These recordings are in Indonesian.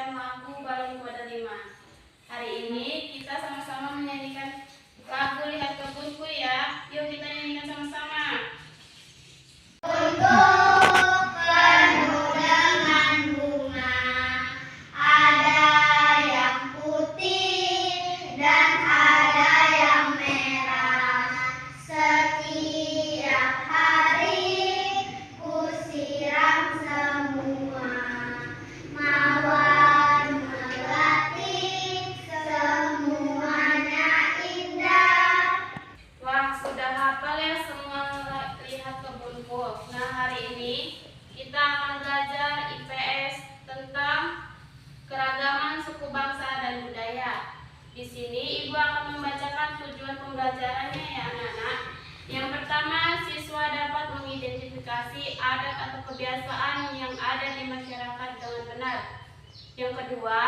menyanyikan lagu Balon Kuda 5. Hari ini kita sama-sama menyanyikan lagu Lihat Kebunku ya. Yuk kita nyanyikan sama-sama. Nah, hari ini kita akan belajar IPS tentang keragaman suku bangsa dan budaya. Di sini Ibu akan membacakan tujuan pembelajarannya ya anak-anak. Yang pertama, siswa dapat mengidentifikasi adat atau kebiasaan yang ada di masyarakat dengan benar. Yang kedua,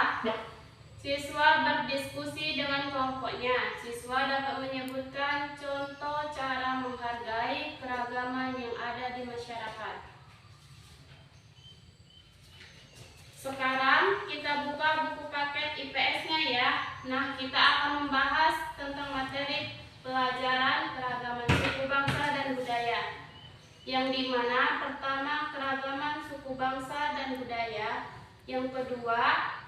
siswa berdiskusi dengan kelompoknya. Siswa dapat menyebutkan contoh cara menghargai keragaman yang ada di masyarakat. Sekarang kita buka buku paket IPS-nya ya. Nah, kita akan membahas tentang materi pelajaran keragaman suku bangsa dan budaya. Yang dimana pertama keragaman suku bangsa dan budaya. Yang kedua,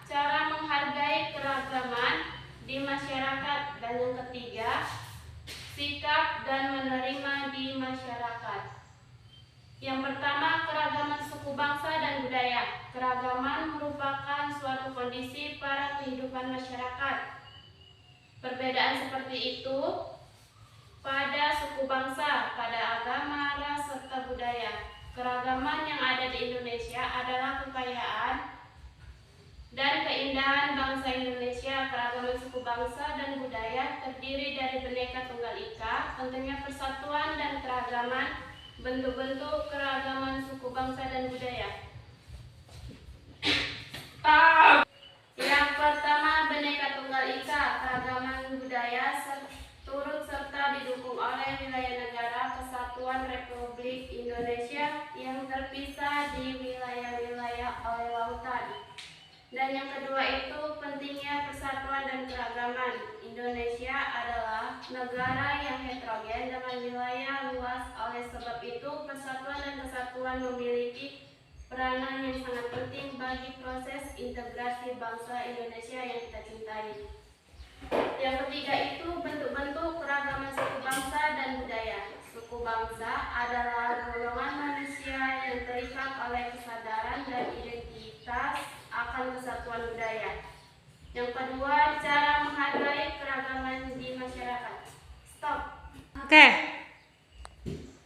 cara menghargai keragaman di masyarakat, dan yang ketiga, sikap dan menerima di masyarakat. Yang pertama, keragaman suku bangsa dan budaya. Keragaman merupakan suatu kondisi pada kehidupan masyarakat. Perbedaan seperti itu pada suku bangsa, pada agama, ras, serta budaya. Keragaman yang ada di Indonesia adalah kekayaan dan keindahan bangsa Indonesia. Keragaman suku bangsa dan budaya terdiri dari Bhinneka Tunggal Ika, tentunya persatuan dan keragaman bentuk-bentuk keragaman suku bangsa dan budaya. Yang pertama, Bhinneka Tunggal Ika, keragaman budaya turut serta didukung oleh wilayah negara Kesatuan Republik Indonesia yang terpisah di wilayah-wilayah oleh lautan. Dan yang kedua itu pentingnya persatuan dan keragaman. Indonesia adalah negara yang heterogen dengan wilayah luas. Oleh sebab itu persatuan dan kesatuan memiliki peranan yang sangat penting bagi proses integrasi bangsa Indonesia yang kita cintai. Yang ketiga itu bentuk-bentuk keragaman suku bangsa dan budaya. Suku bangsa adalah golongan manusia yang terikat oleh kesadaran dan identitas akan kesatuan budaya. Yang kedua, cara menghargai keragaman di masyarakat. Stop. Oke.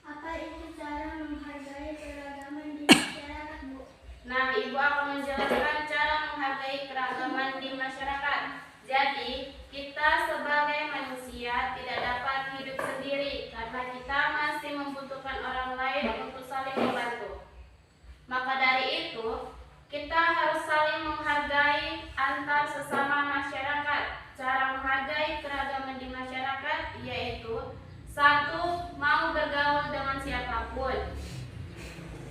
Apa itu cara menghargai keragaman di masyarakat, Bu? Nah, Ibu akan menjelaskan cara menghargai keragaman di masyarakat. Jadi, kita sebagai manusia tidak dapat hidup sendiri karena kita masih membutuhkan orang lain untuk saling membantu. Maka dari itu, kita harus saling menghargai antar sesama masyarakat. Cara menghargai keragaman di masyarakat yaitu: satu, mau bergaul dengan siapapun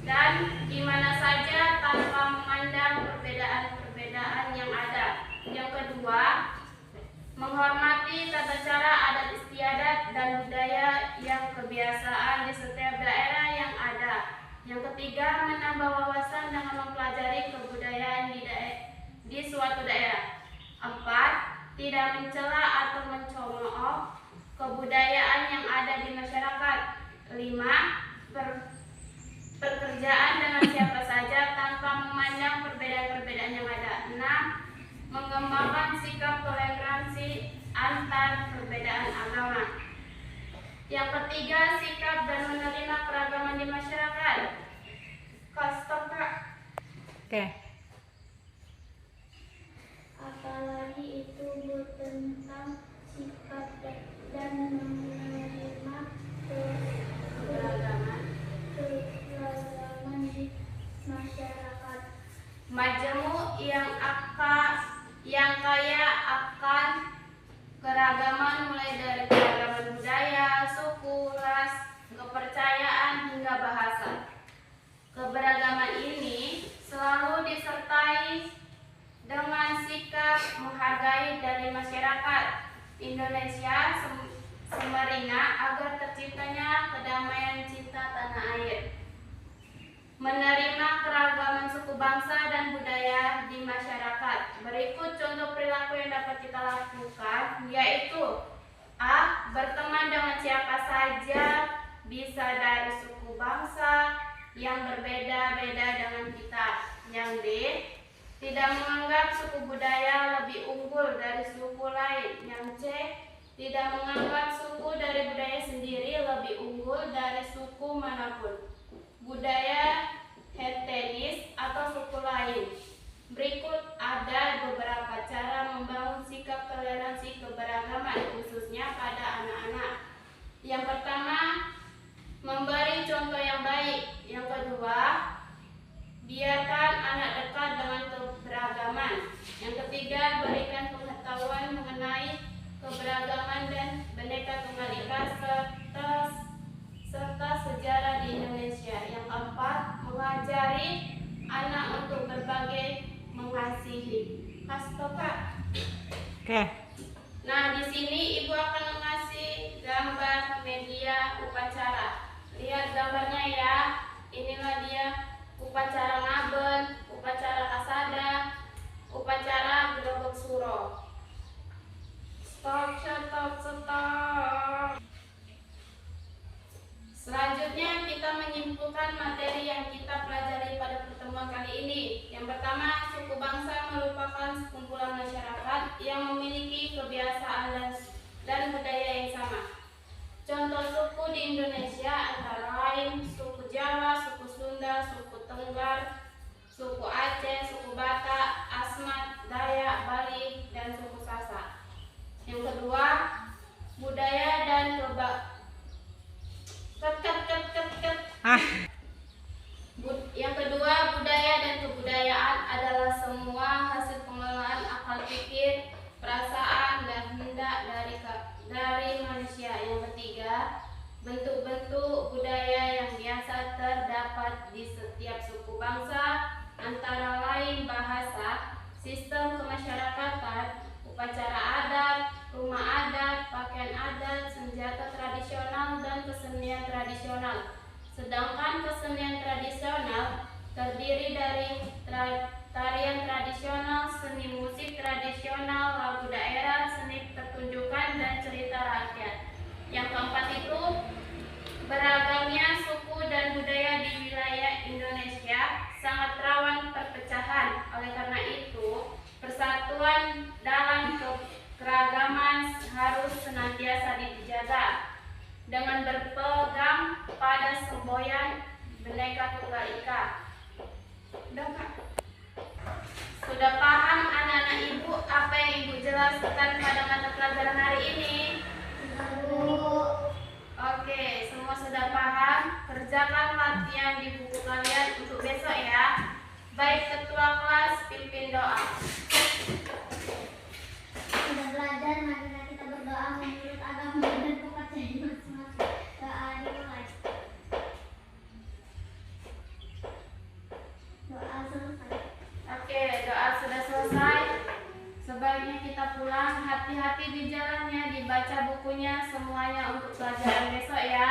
dan di mana saja tanpa memandang perbedaan-perbedaan yang ada. Yang kedua, menghormati tata cara adat istiadat dan budaya yang kebiasaan di setiap daerah yang ada. Yang ketiga, menambah wawasan dengan mempelajari kebudayaan di suatu daerah. 4, tidak mencela atau mencemooh kebudayaan yang ada di masyarakat. 5, pekerjaan dengan siapa saja tanpa memandang perbedaan-perbedaan yang ada. 6, mengembangkan sikap toleransi antar perbedaan agama. Yang ketiga, sikap dan menerima keragaman di masyarakat. Stop, Kak. Oke. Apalagi itu, Bu, tentang sikap dan menerima keragaman di masyarakat. Majemuk yang kaya akan keragaman, mulai dari keragaman budaya, suku, ras, kepercayaan hingga bahasa. Keberagaman ini selalu disertai dengan dan masyarakat Indonesia Samarinda agar terciptanya kedamaian cinta tanah air. Menerima keragaman suku bangsa dan budaya di masyarakat. Berikut contoh perilaku yang dapat kita lakukan, yaitu A. Berteman dengan siapa saja, bisa dari suku bangsa yang berbeda-beda dengan kita. Yang B. Tidak menganggap suku budaya lebih unggul dari suku lain. Yang C. Tidak menganggap suku dari budaya sendiri lebih unggul dari suku manapun, budaya heteronis atau suku lain. Berikut ada beberapa cara membangun sikap toleransi keberagaman khususnya pada anak-anak. Yang pertama, memberi contoh yang baik. Yang kedua, biarkan anak dekat dengan keberagaman. Yang ketiga, berikan pengetahuan mengenai keberagaman dan Bhinneka Tunggal Ika serta sejarah di Indonesia. Yang keempat, mengajari anak untuk berbagi mengasihi. Kak. Oke. Nah, di sini Ibu akan mengasih gambar media upacara. Lihat gambarnya ya. Inilah dia upacara ngaben, upacara kasada, upacara gerobak suro. Stop. Selanjutnya kita menyimpulkan materi yang kita pelajari pada pertemuan kali ini. Yang pertama, suku bangsa merupakan sekumpulan masyarakat yang memiliki kebiasaan dan budaya yang sama. Contoh suku di Indonesia antara lain suku Jawa, suku Sunda, suku Tengger, suku Aceh, suku Batak, Asmat, Dayak, Bali, dan suku Sasak. Yang kedua, budaya dan Yang kedua, budaya dan kebudayaan adalah semua hasil pengelolaan akal pikir, perasaan, dan hendak dari manusia. Yang ketiga, bentuk-bentuk budaya yang biasa terdapat di setiap suku bangsa antara lain bahasa, sistem kemasyarakatan, upacara adat, rumah adat, pakaian adat, senjata tradisional, dan kesenian tradisional. Sedangkan kesenian tradisional terdiri dari tarian tradisional, seni musik tradisional, lagu daerah, seni pertunjukan, dan cerita rakyat. Yang keempat itu, beragamnya suku dan budaya di wilayah Indonesia sangat rawan perpecahan. Oleh karena itu, persatuan dalam keragaman harus senantiasa dijaga dengan berpegang pada semboyan Bhinneka Tunggal Ika. Sudah paham anak-anak Ibu apa yang Ibu jelaskan pada mata pelajaran hari ini? Oke, semua sudah paham. Kerjakan latihan di buku kalian untuk besok ya. Baik ketua kelas, pimpin doa. Sudah belajar, marilah kita berdoa menurut agama dan kepercayaan masing-masing. Doa dimulai. Doa selesai. Oke, doa sudah selesai. Sebaiknya kita pulang. Hati-hati di jalannya, dibaca bukunya semuanya untuk pelajaran besok ya.